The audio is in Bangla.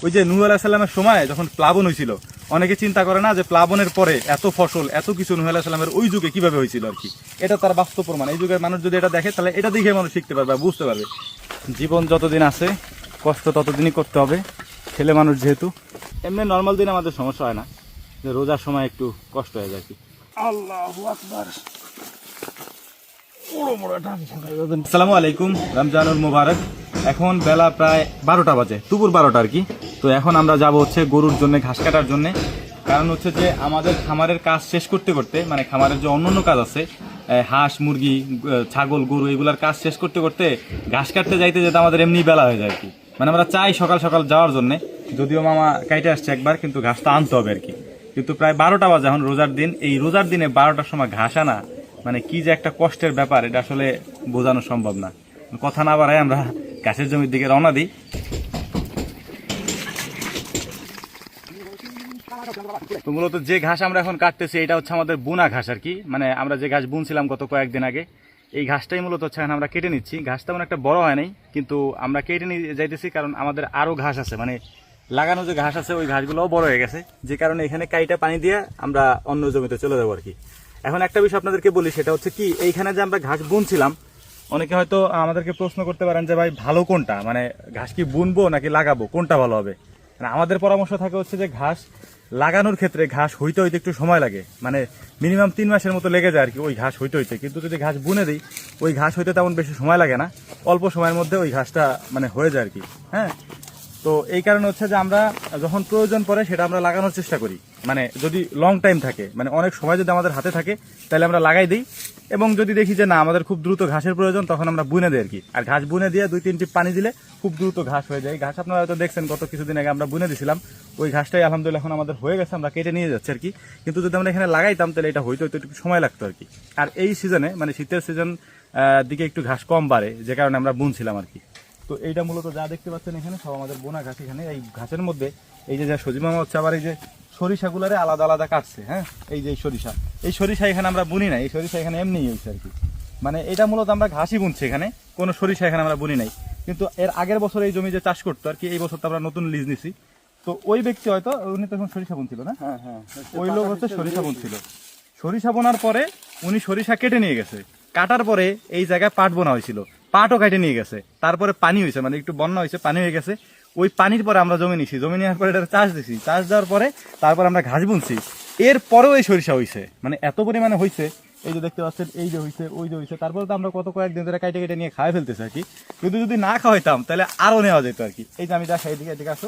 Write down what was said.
ওই যে নূহ আলাইহিস সালামের সময় যখন প্লাবন হয়েছিল, অনেকে চিন্তা করে না যে প্লাবনের পরে এত ফসল এত কিছু নূহ আলাইহিস সালামের ওই যুগে কিভাবে হয়েছিল আর কি। এটা তার বাস্তব প্রমাণ। এই যুগের মানুষ যদি এটা দেখে তাহলে এটা দেখে মানুষ শিখতে পারবে, বুঝতে পারবে জীবন যতদিন আছে কষ্ট ততদিনই করতে হবে, ছেলে মানুষ যেহেতু। এমনি নর্মাল দিন আমাদের সমস্যা হয় না, যে রোজার সময় একটু কষ্ট হয়ে যায় কি। আল্লাহু আকবার। আসসালামু আলাইকুম, রমজানুল মুবারক। এখন বেলা প্রায় 12টা বাজে, দুপুর 12টা আর কি। তো এখন আমরা যাব হচ্ছে গরুর জন্য ঘাস কাটার জন্য। কারণ হচ্ছে যে আমাদের খামারের কাজ শেষ করতে করতে, মানে খামারের যে অন্যান্য কাজ আছে, হাঁস মুরগি ছাগল গরু এগুলার কাজ শেষ করতে করতে ঘাস কাটতে যাইতে যেতে আমাদের এমনি বেলা হয়ে যায় আর কি। মানে আমরা চাই সকাল সকাল যাওয়ার জন্য, যদিও মামা কাইটে আসছে একবার, কিন্তু ঘাসটা আনতে হবে আর কি। কিন্তু প্রায় 12টা বাজে এখন রোজার দিন। এই রোজার দিনে 12টার সময় ঘাস আনা মানে কি যে একটা কষ্টের ব্যাপার, এটা আসলে বোঝানো সম্ভব না। কথা না বাড়াই আমরা ঘাসের জমির দিকে রওনা দিই। তো মূলত যে ঘাস আমরা এখন কাটতেছি এটা হচ্ছে আমাদের বুনা ঘাস আর কি। মানে আমরা যে ঘাস বুনছিলাম গত কয়েকদিন আগে, এই ঘাসটাই মূলত হচ্ছে এখন আমরা কেটে নিচ্ছি। ঘাসটা তেমন একটা বড় হয় নাই, কিন্তু আমরা কেটে নিয়ে যাইতেছি কারণ আমাদের আরো ঘাস আছে, মানে লাগানো যে ঘাস আছে ওই ঘাসগুলোও বড় হয়ে গেছে, যে কারণে এখানে কাইটা পানি দিয়ে আমরা অন্য জমিতে চলে যাবো আর কি। এখন একটা বিষয় আপনাদেরকে বলি, সেটা হচ্ছে কি, এইখানে যে আমরা ঘাস বুনছিলাম, অনেকে হয়তো আমাদেরকে প্রশ্ন করতে পারেন যে ভাই ভালো কোনটা, মানে ঘাস কি বুনবো নাকি লাগাবো, কোনটা ভালো হবে। মানে আমাদের পরামর্শ থাকে হচ্ছে যে ঘাস লাগানোর ক্ষেত্রে ঘাস হইতে হইতে একটু সময় লাগে, মানে মিনিমাম 3 মাসের মতো লেগে যায় আর কি ওই ঘাস হইতে হইতে। কিন্তু যদি ঘাস বুনে দিই, ওই ঘাস হইতে তেমন বেশি সময় লাগে না, অল্প সময়ের মধ্যে ওই ঘাসটা মানে হয়ে যায় আর কি। হ্যাঁ, তো এই কারণে হচ্ছে যে আমরা যখন প্রয়োজন পড়ে সেটা আমরা লাগানোর চেষ্টা করি। মানে যদি লং টাইম থাকে, মানে অনেক সময় যদি আমাদের হাতে থাকে, তাহলে আমরা লাগাই দিই। এবং যদি দেখি যে না আমাদের খুব দ্রুত ঘাসের প্রয়োজন, তখন আমরা বুনে দিই আর কি। আর ঘাস বুনে দিয়ে 2-3 টিপ পানি দিলে খুব দ্রুত ঘাস হয়ে যায়। ঘাস আপনারা হয়তো দেখছেন গত কিছুদিন আগে আমরা বুনে দিয়েছিলাম, ওই ঘাসটাই আলহামদুলিল্লাহ এখন আমাদের হয়ে গেছে, আমরা কেটে নিয়ে যাচ্ছি আর কি। কিন্তু যদি আমরা এখানে লাগাইতাম তাহলে এটা হইতে হইতে একটু সময় লাগতো আর কি। আর এই সিজনে মানে শীতের সিজন দিকে একটু ঘাস কম বাড়ে, যে কারণে আমরা বুনছিলাম আর কি। তো এইটা মূলত যা দেখতে পাচ্ছেন এখানে সব আমাদের বোনা ঘাস। এখানে এই ঘাসের মধ্যে এই যে সজিমা হচ্ছে, আবার এই যে সরিষাগুলারে আলাদা আলাদা কাটছে। হ্যাঁ, এই যে এই সরিষা এখানে আমরা বুনি নাই, এই সরিষা এখানে এমনিই হয়েছে আর কি। মানে এটা মূলত আমরা ঘাসই বুনছি, এখানে কোনো সরিষা এখানে আমরা বুনি নাই। কিন্তু এর আগের বছর এই জমি যে চাষ করতো আর কি, এই বছর তো আমরা নতুন লিজ নিছি। তো ওই ব্যক্তি হয়তো উনি তখন সরিষা বুনছিল না, হ্যাঁ হ্যাঁ, ওই লোক হচ্ছে সরিষা বুনছিল। সরিষা বোনার পরে উনি সরিষা কেটে নিয়ে গেছে, কাটার পরে এই জায়গায় পাট বোনা হয়েছিল, পাটও কেটে নিয়ে গেছে। তারপরে পানি হয়েছে, মানে একটু বন্যা হয়েছে, পানি হয়ে গেছে। ওই পানির পরে আমরা জমি নিছি, জমি নেওয়ার পরে এটা চাষ দিছি, চাষ দেওয়ার পরে তারপর আমরা ঘাস বুনছি। এর পরেও এই সরিষা হয়েছে, মানে এত পরিমাণে হয়েছে। এই যে দেখতে পাচ্ছেন, এই যে হয়েছে, ওই যে হয়েছে। তারপরে তো আমরা কত কয়েকদিন ধরে কাইটে কেটে নিয়ে খাওয়া ফেলতেছি আর কি। কিন্তু যদি না খাওয়াইতাম তাহলে আরো নেওয়া যেত আর কি। এই যে আমি দেখা, এদিকে এদিকে আসো,